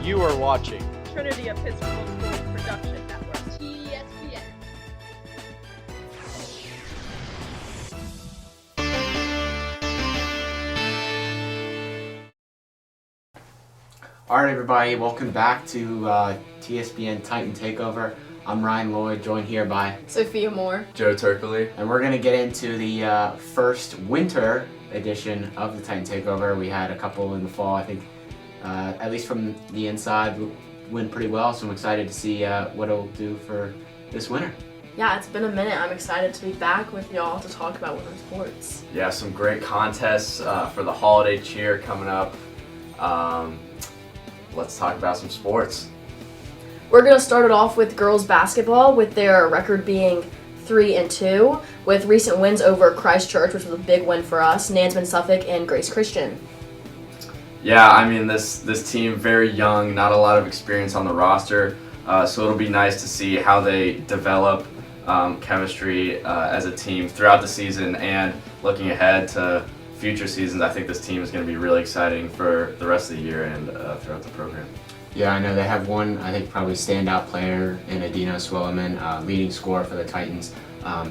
You are watching Trinity Episcopal School Production Network, TESPN. All right, everybody, welcome back to TSPN Titan Takeover. I'm Ryan Lloyd, joined here by Sophia Moore, Joe Turkley, and we're going to get into the first winter edition of the Titan Takeover. We had a couple in the fall, I think, at least from the inside, went pretty well, so I'm excited to see what it'll do for this winter. Yeah, it's been a minute. I'm excited to be back with y'all to talk about winter sports. Yeah, some great contests for the holiday cheer coming up. Let's talk about some sports. We're going to start it off with girls basketball, with their record being 3-2, with recent wins over Christchurch, which was a big win for us, Nansemond Suffolk, and Grace Christian. Yeah, I mean, this team, very young, not a lot of experience on the roster, so it'll be nice to see how they develop chemistry as a team throughout the season, and looking ahead to future seasons. I think this team is going to be really exciting for the rest of the year and throughout the program. Yeah, I know they have one, I think, probably standout player in Adina Swellerman, leading scorer for the Titans.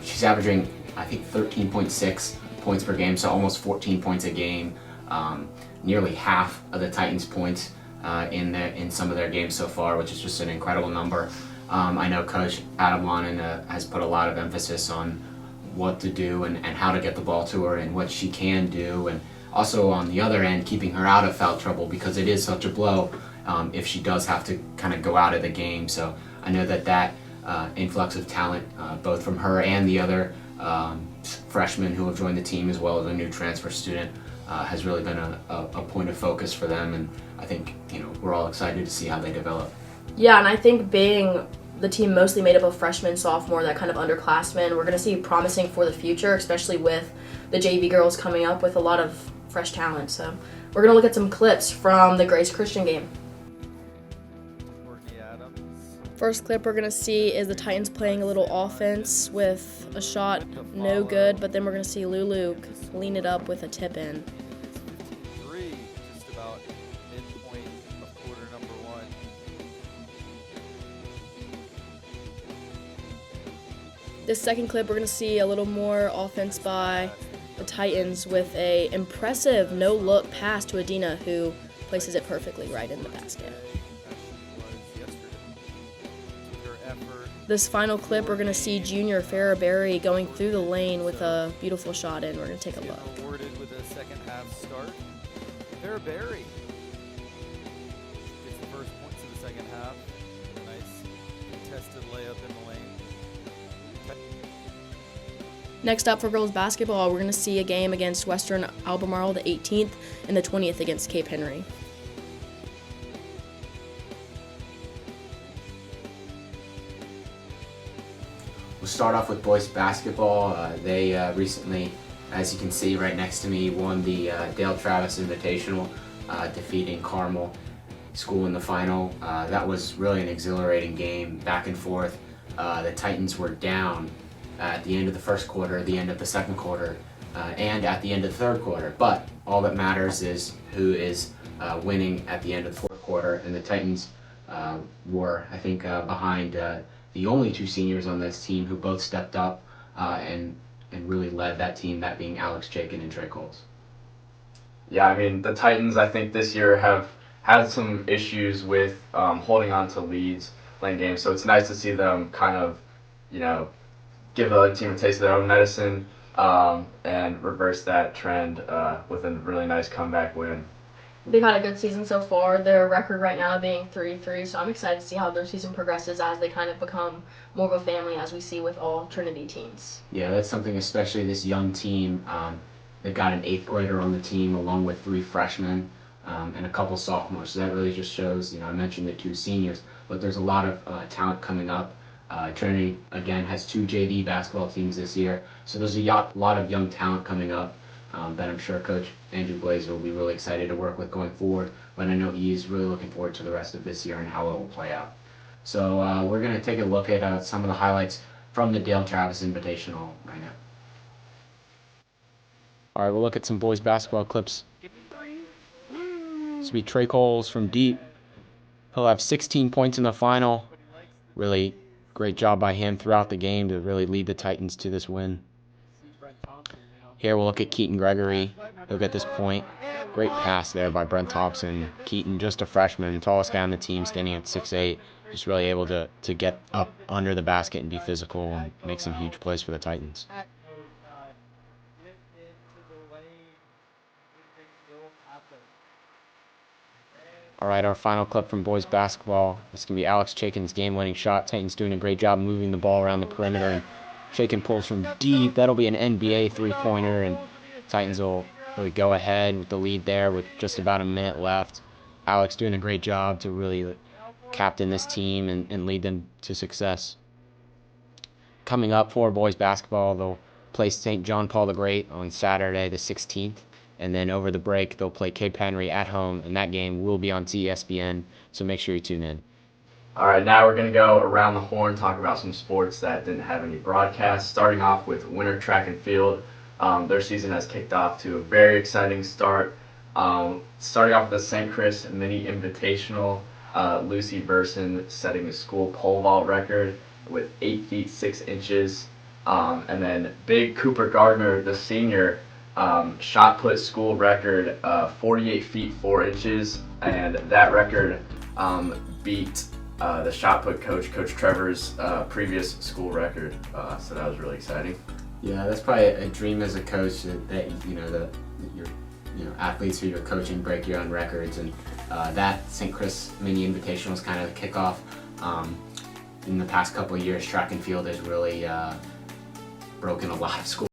She's averaging, I think, 13.6 points per game, so almost 14 points a game. Nearly half of the Titans' points in some of their games so far, which is just an incredible number. I know Coach Adam Lonan has put a lot of emphasis on what to do and how to get the ball to her and what she can do, and also on the other end, keeping her out of foul trouble, because it is such a blow if she does have to kind of go out of the game. So I know that influx of talent, both from her and the other freshmen who have joined the team, as well as a new transfer student, has really been a point of focus for them, and I think we're all excited to see how they develop. Yeah, and I think being the team mostly made up of freshmen, sophomore, that kind of underclassmen, we're going to see promising for the future, especially with the JV girls coming up with a lot of fresh talent. So we're going to look at some clips from the Grace Christian game. First clip we're going to see is the Titans playing a little offense with a shot no good, but then we're going to see Lulu clean it up with a tip-in. just about midpoint of quarter number one. This second clip, we're going to see a little more offense by the Titans with a impressive no-look pass to Adina, who places it perfectly right in the basket. This final clip, we're going to see junior Farrah Berry going through the lane with a beautiful shot in. We're going to take a look. Awarded with a second half start. Farrah Berry gets the first points of the second half. A nice contested layup in the lane. Next up for girls basketball, we're going to see a game against Western Albemarle the 18th and the 20th against Cape Henry. We'll start off with boys basketball. They recently, as you can see right next to me, won the Dale Travis Invitational, defeating Carmel School in the final. That was really an exhilarating game, back and forth. The Titans were down at the end of the first quarter, the end of the second quarter, and at the end of the third quarter. But all that matters is who is winning at the end of the fourth quarter, and the Titans were, I think, behind the only two seniors on this team who both stepped up and really led that team, that being Alex Jakin and Trey Coles. Yeah, I mean, the Titans, I think, this year have had some issues with holding on to leads playing games, so it's nice to see them kind of, give the other team a taste of their own medicine and reverse that trend with a really nice comeback win. They've had a good season so far. Their record right now being 3-3, so I'm excited to see how their season progresses as they kind of become more of a family, as we see with all Trinity teams. Yeah, that's something, especially this young team. They've got an 8th grader on the team, along with 3 freshmen and a couple sophomores. So that really just shows, I mentioned the 2 seniors, but there's a lot of talent coming up. Trinity, again, has 2 JV basketball teams this year, so there's a lot of young talent coming up that I'm sure Coach Andrew Blazer will be really excited to work with going forward, but I know he's really looking forward to the rest of this year and how it will play out. So we're going to take a look at some of the highlights from the Dale Travis Invitational right now. All right, we'll look at some boys basketball clips. This will be Trey Coles from deep. He'll have 16 points in the final. Really great job by him throughout the game to really lead the Titans to this win. Here we'll look at Keaton Gregory. He'll get this point. Great pass there by Brent Thompson. Keaton, just a freshman, tallest guy on the team, standing at 6'8", just really able to get up under the basket and be physical and make some huge plays for the Titans. All right, our final clip from boys basketball. This can be Alex Chakin's game-winning shot. Titans doing a great job moving the ball around the perimeter, and Chaikin pulls from deep. That'll be an NBA three-pointer, and Titans will really go ahead with the lead there with just about a minute left. Alex doing a great job to really captain this team and lead them to success. Coming up for boys basketball, they'll play St. John Paul the Great on Saturday the 16th. And then over the break, they'll play Cape Henry at home, and that game will be on TESPN, so make sure you tune in. All right, now we're going to go around the horn, talk about some sports that didn't have any broadcasts, starting off with winter track and field. Their season has kicked off to a very exciting start. Starting off with the St. Chris Mini Invitational, Lucy Burson setting the school pole vault record with 8 feet 6 inches. And then Big Cooper Gardner, the senior, shot put school record 48 feet 4 inches, and that record beat the shot put coach Trevor's previous school record, so that was really exciting. Yeah, that's probably a dream as a coach that your athletes who you're coaching break your own records, and that St. Chris Mini Invitational was kind of the kickoff. In the past couple of years, track and field has really broken a lot of schools.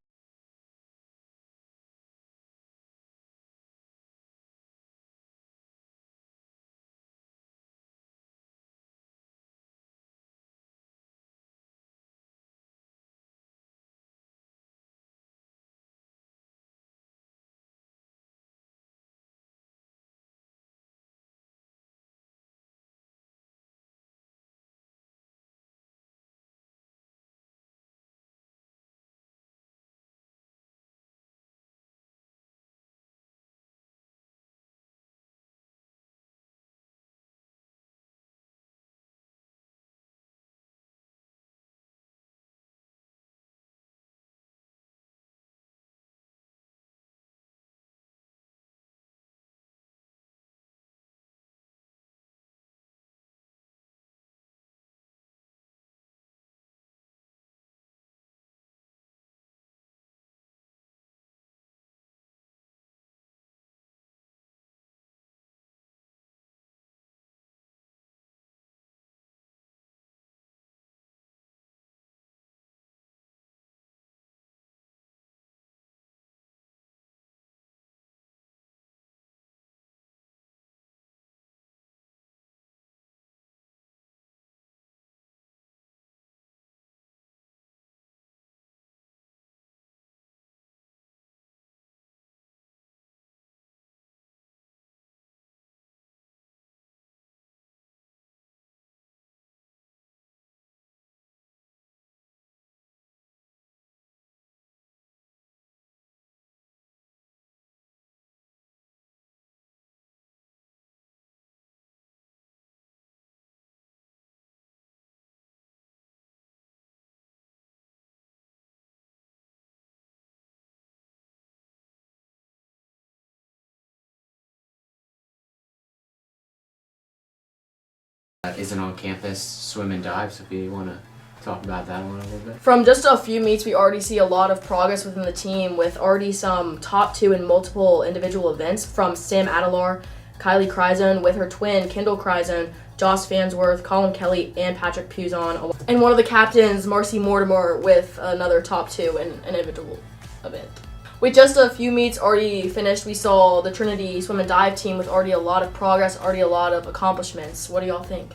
Isn't on campus, swim and dive, so if you want to talk about that one a little bit. From just a few meets, we already see a lot of progress within the team with already some top 2 in multiple individual events from Sam Adelar, Kylie Kryzon with her twin, Kendall Kryzon, Joss Fansworth, Colin Kelly, and Patrick Puzon. And one of the captains, Marcy Mortimer, with another top 2 in an individual event. With just a few meets already finished, we saw the Trinity swim and dive team with already a lot of progress, already a lot of accomplishments. What do y'all think?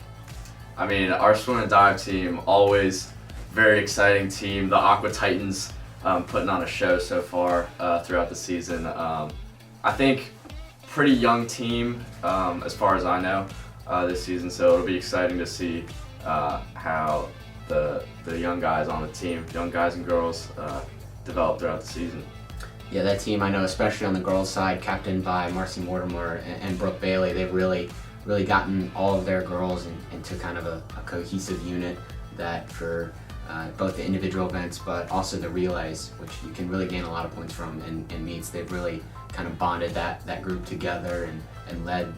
I mean, our swim and dive team, always very exciting team. The Aqua Titans putting on a show so far throughout the season. I think pretty young team as far as I know this season, so it'll be exciting to see how the young guys on the team, young guys and girls, develop throughout the season. Yeah, that team, I know, especially on the girls' side, captained by Marcy Mortimer and Brooke Bailey, they've really really gotten all of their girls into kind of a cohesive unit that for both the individual events but also the relays, which you can really gain a lot of points from in meets. They've really kind of bonded that group together and led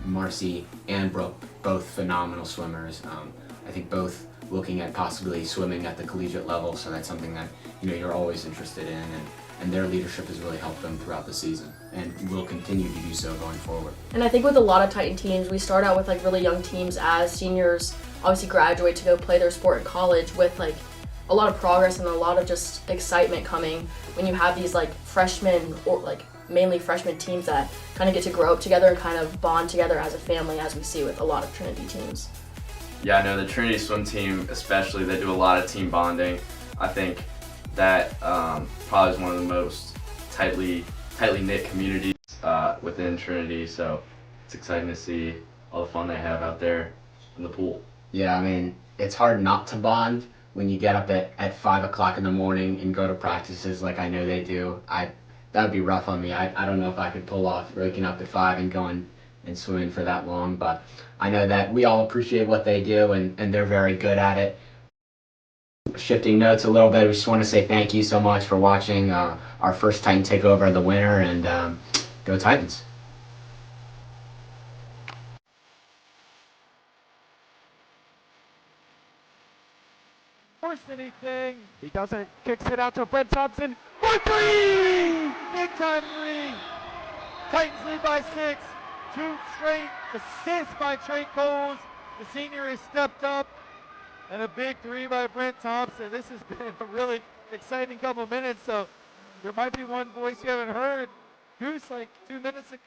Marcy and Brooke, both phenomenal swimmers. I think both looking at possibly swimming at the collegiate level, so that's something that you're always interested in, and their leadership has really helped them throughout the season and will continue to do so going forward. And I think with a lot of Titan teams, we start out with like really young teams as seniors obviously graduate to go play their sport in college with like a lot of progress and a lot of just excitement coming when you have these like freshmen or like mainly freshman teams that kind of get to grow up together and kind of bond together as a family, as we see with a lot of Trinity teams. Yeah, I know the Trinity swim team especially, they do a lot of team bonding. I think that probably is one of the most tightly knit communities within Trinity, so it's exciting to see all the fun they have out there in the pool. Yeah, I mean, it's hard not to bond when you get up at 5 o'clock in the morning and go to practices like I know they do. That would be rough on me. I don't know if I could pull off waking up at 5 and going and swimming for that long, but I know that we all appreciate what they do, and they're very good at it. Shifting notes a little bit, we just want to say thank you so much for watching our first Titan Takeover of the winter, and go Titans. Force anything. He doesn't. Kicks it out to Brent Thompson. For three! Big time three. Titans lead by 6. 2 straight assists by Trey Coles. The senior has stepped up. And a big 3 by Brent Thompson. This has been a really exciting couple minutes. So there might be one voice you haven't heard. Goose like 2 minutes ago.